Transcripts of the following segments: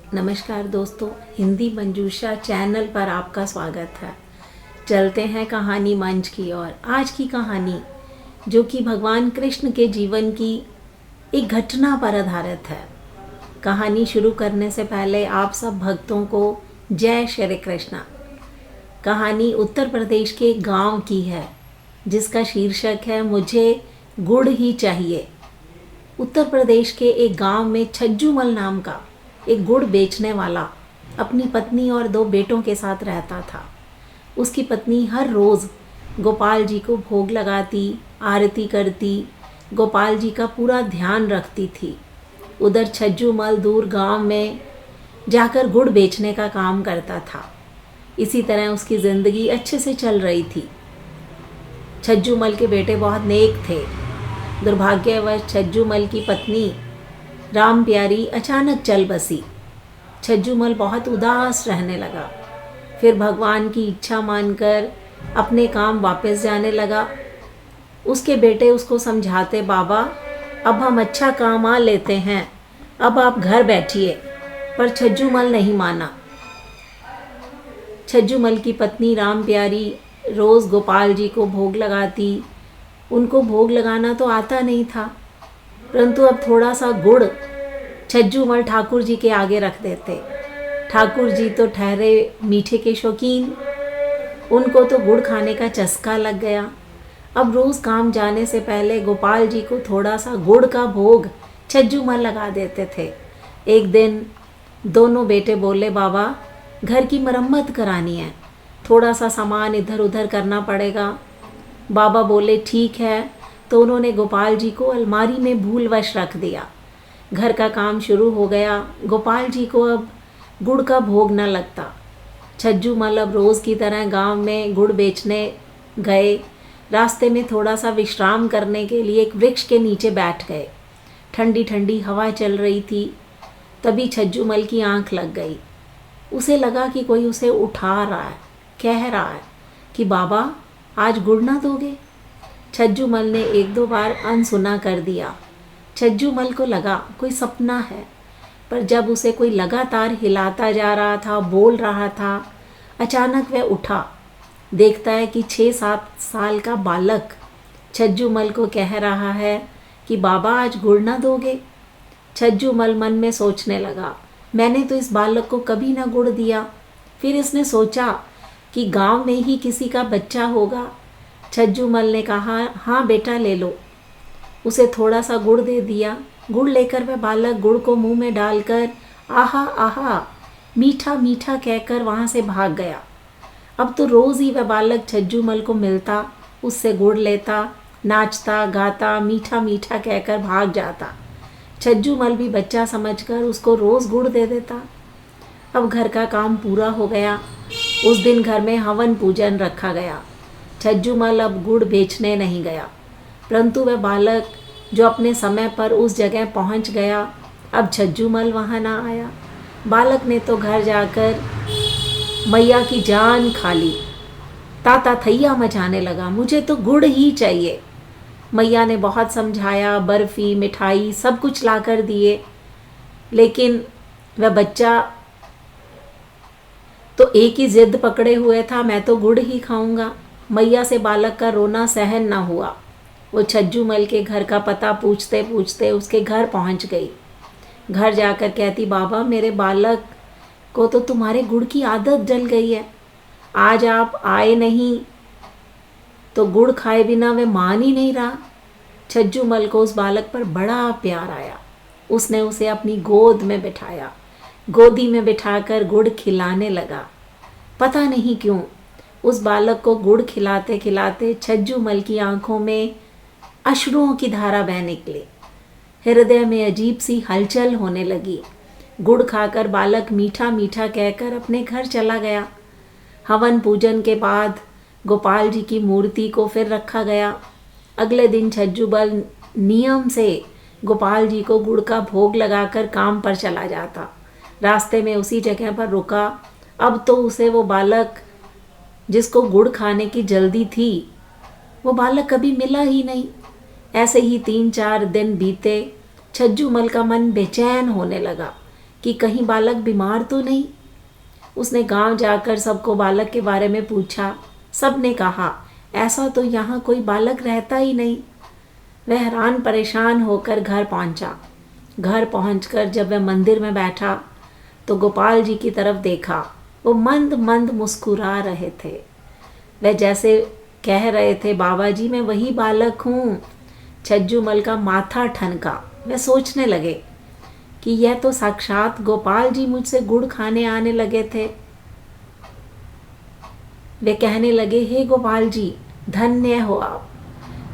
नमस्कार दोस्तों, हिंदी मंजूषा चैनल पर आपका स्वागत है। चलते हैं कहानी मंच की ओर। आज की कहानी जो कि भगवान कृष्ण के जीवन की एक घटना पर आधारित है। कहानी शुरू करने से पहले आप सब भक्तों को जय श्री कृष्ण। कहानी उत्तर प्रदेश के गांव की है जिसका शीर्षक है मुझे गुड़ ही चाहिए। उत्तर प्रदेश के एक गांव में छज्जूमल नाम का एक गुड़ बेचने वाला अपनी पत्नी और 2 बेटों के साथ रहता था। उसकी पत्नी हर रोज़ गोपाल जी को भोग लगाती, आरती करती, गोपाल जी का पूरा ध्यान रखती थी। उधर छज्जूमल दूर गांव में जाकर गुड़ बेचने का काम करता था। इसी तरह उसकी ज़िंदगी अच्छे से चल रही थी। छज्जूमल के बेटे बहुत नेक थे। दुर्भाग्यवश छज्जूमल की पत्नी राम प्यारी अचानक चल बसी। छज्जूमल बहुत उदास रहने लगा। फिर भगवान की इच्छा मानकर अपने काम वापस जाने लगा। उसके बेटे उसको समझाते, बाबा अब हम अच्छा काम आ लेते हैं, अब आप घर बैठिए। पर छज्जूमल नहीं माना। छज्जूमल की पत्नी राम प्यारी रोज़ गोपाल जी को भोग लगाती। उनको भोग लगाना तो आता नहीं था, परंतु अब थोड़ा सा गुड़ छज्जूमल ठाकुर जी के आगे रख देते। ठाकुर जी तो ठहरे मीठे के शौकीन, उनको तो गुड़ खाने का चस्का लग गया। अब रोज़ काम जाने से पहले गोपाल जी को थोड़ा सा गुड़ का भोग छज्जूमल लगा देते थे। एक दिन दोनों बेटे बोले, बाबा घर की मरम्मत करानी है, थोड़ा सा सामान इधर उधर करना पड़ेगा। बाबा बोले ठीक है, तो उन्होंने गोपाल जी को अलमारी में भूलवश रख दिया। घर का काम शुरू हो गया। गोपाल जी को अब गुड़ का भोग न लगता। छज्जूमल अब रोज़ की तरह गांव में गुड़ बेचने गए। रास्ते में थोड़ा सा विश्राम करने के लिए एक वृक्ष के नीचे बैठ गए। ठंडी ठंडी हवा चल रही थी। तभी छज्जूमल की आंख लग गई। उसे लगा कि कोई उसे उठा रहा है, कह रहा है कि बाबा आज गुड़ ना दोगे। छज्जूमल ने 1-2 बार अनसुना कर दिया। छज्जूमल को लगा कोई सपना है, पर जब उसे कोई लगातार हिलाता जा रहा था, बोल रहा था, अचानक वह उठा। देखता है कि 6-7 साल का बालक छज्जूमल को कह रहा है कि बाबा आज गुड़ ना दोगे। छज्जूमल मन में सोचने लगा, मैंने तो इस बालक को कभी ना गुड़ दिया। फिर इसने सोचा कि गांव में ही किसी का बच्चा होगा। छज्जूमल ने कहा, हाँ बेटा ले लो। उसे थोड़ा सा गुड़ दे दिया। गुड़ लेकर वह बालक गुड़ को मुंह में डालकर आहा आहा मीठा मीठा कहकर वहाँ से भाग गया। अब तो रोज़ ही वह बालक छज्जूमल को मिलता, उससे गुड़ लेता, नाचता गाता मीठा मीठा कहकर भाग जाता। छज्जूमल भी बच्चा समझकर उसको रोज़ गुड़ दे देता। अब घर का काम पूरा हो गया। उस दिन घर में हवन पूजन रखा गया। छज्जूमल अब गुड़ बेचने नहीं गया, परंतु वह बालक जो अपने समय पर उस जगह पहुंच गया, अब छज्जूमल वहाँ ना आया। बालक ने तो घर जाकर मैया की जान खा ली। ताता थैया मचाने लगा, मुझे तो गुड़ ही चाहिए। मैया ने बहुत समझाया, बर्फ़ी मिठाई सब कुछ ला कर दिए, लेकिन वह बच्चा तो एक ही ज़िद पकड़े हुए था, मैं तो गुड़ ही खाऊंगा। मैया से बालक का रोना सहन न हुआ। वो छज्जूमल के घर का पता पूछते पूछते उसके घर पहुंच गई। घर जाकर कहती, बाबा मेरे बालक को तो तुम्हारे गुड़ की आदत जल गई है। आज आप आए नहीं तो गुड़ खाए बिना वह मान ही नहीं रहा। छज्जूमल को उस बालक पर बड़ा प्यार आया। उसने उसे अपनी गोद में बिठाया, गोदी में बिठाकर गुड़ खिलाने लगा। पता नहीं क्यों उस बालक को गुड़ खिलाते खिलाते छज्जूमल की आंखों में अश्रुओं की धारा बह निकली। हृदय में अजीब सी हलचल होने लगी। गुड़ खाकर बालक मीठा मीठा कहकर अपने घर चला गया। हवन पूजन के बाद गोपाल जी की मूर्ति को फिर रखा गया। अगले दिन छज्जूमल नियम से गोपाल जी को गुड़ का भोग लगाकर काम पर चला जाता। रास्ते में उसी जगह पर रुका। अब तो उसे वो बालक जिसको गुड़ खाने की जल्दी थी, वो बालक कभी मिला ही नहीं। ऐसे ही 3-4 दिन बीते। छज्जूमल का मन बेचैन होने लगा कि कहीं बालक बीमार तो नहीं। उसने गांव जाकर सबको बालक के बारे में पूछा। सब ने कहा ऐसा तो यहाँ कोई बालक रहता ही नहीं। वह हैरान परेशान होकर घर पहुंचा। घर पहुंचकर जब वह मंदिर में बैठा तो गोपाल जी की तरफ देखा। वो मंद मंद मुस्कुरा रहे थे। वह जैसे कह रहे थे, बाबा जी मैं वही बालक हूँ। छज्जूमल का माथा ठनका। वे सोचने लगे कि यह तो साक्षात गोपाल जी मुझसे गुड़ खाने आने लगे थे। वे कहने लगे, हे गोपाल जी धन्य हो आप।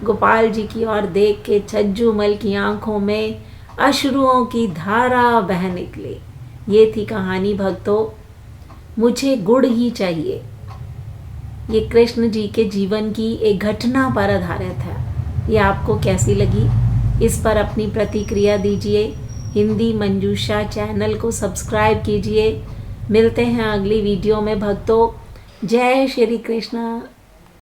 गोपाल जी की ओर देख के छज्जूमल की आंखों में अश्रुओं की धारा बह निकली। ये थी कहानी भक्तों, मुझे गुड़ ही चाहिए। ये कृष्ण जी के जीवन की एक घटना पर आधारित है। ये आपको कैसी लगी? इस पर अपनी प्रतिक्रिया दीजिए। हिंदी मंजूषा चैनल को सब्सक्राइब कीजिए। मिलते हैं अगली वीडियो में भक्तों। जय श्री कृष्ण।